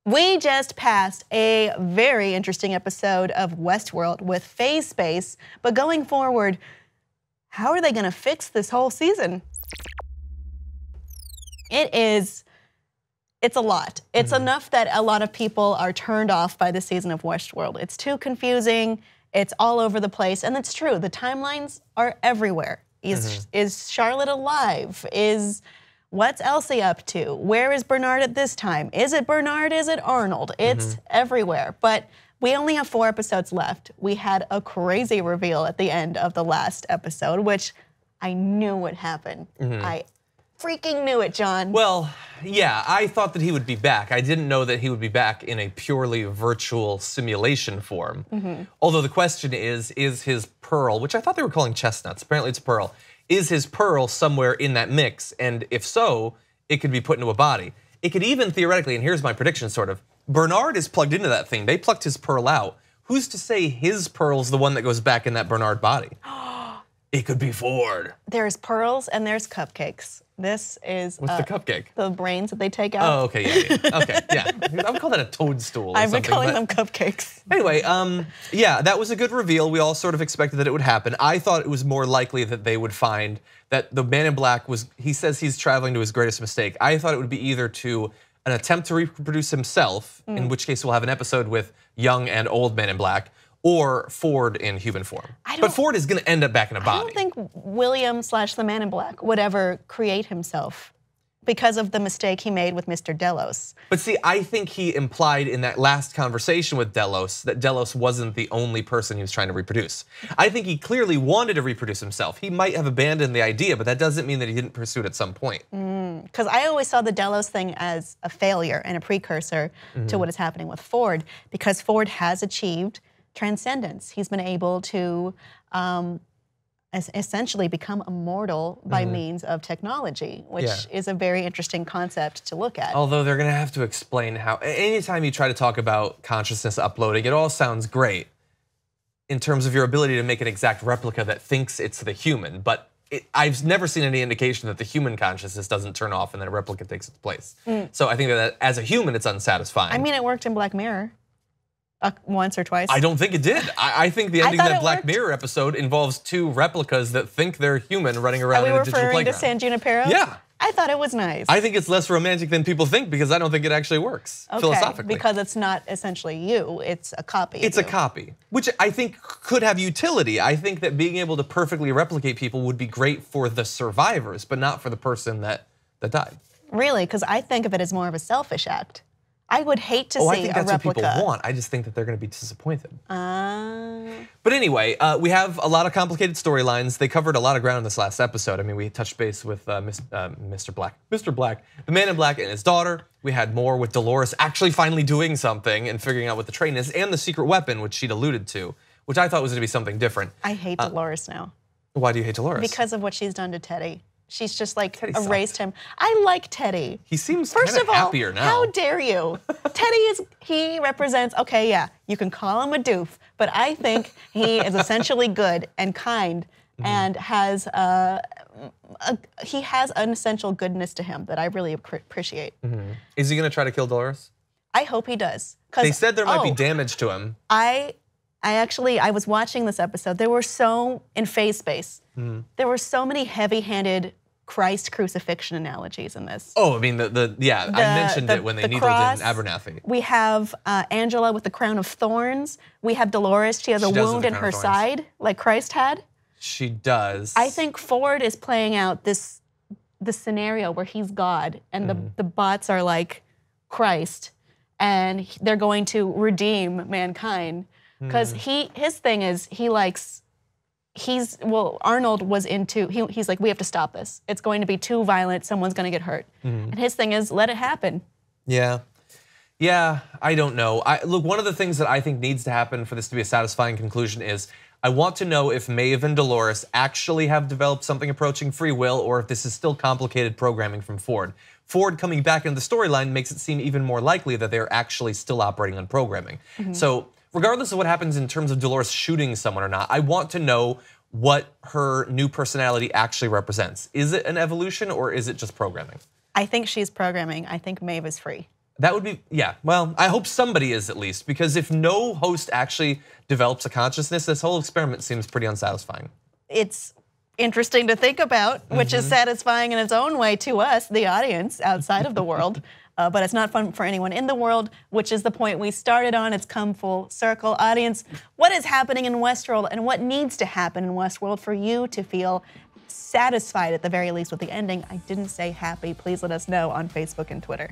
We just passed a very interesting episode of Westworld with Phase Space, but going forward, how are they gonna fix this whole season? It's a lot. It's enough that a lot of people are turned off by the season of Westworld. It's too confusing, it's all over the place, and it's true, the timelines are everywhere. Is Charlotte alive? What's Elsie up to? Where is Bernard at this time? Is it Bernard? Is it Arnold? It's everywhere. But we only have 4 episodes left. We had a crazy reveal at the end of the last episode, which I knew would happen. I freaking knew it, John. Well, yeah, I thought that he would be back. I didn't know that he would be back in a purely virtual simulation form. Although the question is his pearl, which I thought they were calling chestnuts, apparently it's pearl, is his pearl somewhere in that mix? And if so, it could be put into a body. It could even theoretically, and here's my prediction sort of, Bernard is plugged into that thing. They plucked his pearl out. Who's to say his pearl's the one that goes back in that Bernard body? It could be Ford. There's pearls and there's cupcakes. This is what's the cupcake? The brains that they take out. Oh, okay, yeah. Okay, yeah. I would call that a toadstool or I've been something, calling them cupcakes. Anyway, yeah, that was a good reveal. We all sort of expected that it would happen. I thought it was more likely that they would find that the Man in Black he says he's traveling to his greatest mistake. I thought it would be either to an attempt to reproduce himself, in which case we'll have an episode with young and old Man in Black, or Ford in human form. But Ford is gonna end up back in a body. I don't think William / the Man in Black would ever create himself because of the mistake he made with Mr. Delos. But see, I think he implied in that last conversation with Delos that Delos wasn't the only person he was trying to reproduce. I think he clearly wanted to reproduce himself. He might have abandoned the idea, but that doesn't mean that he didn't pursue it at some point. Because I always saw the Delos thing as a failure and a precursor to what is happening with Ford, because Ford has achieved transcendence. He's been able to essentially become immortal by means of technology, which is a very interesting concept to look at. Although they're gonna have to explain how, anytime you try to talk about consciousness uploading, it all sounds great in terms of your ability to make an exact replica that thinks it's the human, but I've never seen any indication that the human consciousness doesn't turn off and then a replica takes its place. So I think that as a human, it's unsatisfying. I mean, it worked in Black Mirror. Once or twice? I don't think it did. I think the ending of that Black Mirror episode involves 2 replicas that think they're human running around in a digital playground. Are we referring to San Junipero? Yeah. I thought it was nice. I think it's less romantic than people think because I don't think it actually works philosophically. Because it's not essentially you, it's a copy. It's a copy, which I think could have utility. I think that being able to perfectly replicate people would be great for the survivors, but not for the person that died. Really? Because I think of it as more of a selfish act. I would hate to see a replica. I think that's what people want. I just think that they're going to be disappointed. But anyway, we have a lot of complicated storylines. They covered a lot of ground in this last episode. I mean, we touched base with Mr. Black, the Man in Black and his daughter. We had more with Dolores actually finally doing something and figuring out what the train is, and the secret weapon, which she'd alluded to, which I thought was going to be something different. I hate Dolores now. Why do you hate Dolores? Because of what she's done to Teddy. She's just like erased him. I like Teddy. He seems kind of happier now. How dare you? Teddy he represents, okay, yeah, you can call him a doof, but I think he is essentially good and kind and has he has an essential goodness to him that I really appreciate. Is he gonna try to kill Dolores? I hope he does. They said there might be damage to him. I was watching this episode. There were in Phase Space, there were so many heavy-handed Christ crucifixion analogies in this. Oh, I mean, I mentioned it when they needled in Abernathy. We have Angela with the crown of thorns. We have Dolores, she has a wound in her side, like Christ had. She does. I think Ford is playing out the scenario where he's God and the bots are like Christ, and they're going to redeem mankind. Because his thing is Arnold was into, he's like, we have to stop this. It's going to be too violent, someone's gonna get hurt. And his thing is, let it happen. Yeah, I don't know. Look, one of the things that I think needs to happen for this to be a satisfying conclusion is, I want to know if Maeve and Dolores actually have developed something approaching free will, or if this is still complicated programming from Ford. Ford coming back into the storyline makes it seem even more likely that they're actually still operating on programming. So, regardless of what happens in terms of Dolores shooting someone or not, I want to know what her new personality actually represents. Is it an evolution or is it just programming? I think she's programming. I think Maeve is free. That would be, yeah. Well, I hope somebody is at least, because if no host actually develops a consciousness, this whole experiment seems pretty unsatisfying. It's interesting to think about, which is satisfying in its own way to us, the audience, outside of the world. But it's not fun for anyone in the world, which is the point we started on. It's come full circle. Audience, what is happening in Westworld and what needs to happen in Westworld for you to feel satisfied at the very least with the ending? I didn't say happy. Please let us know on Facebook and Twitter.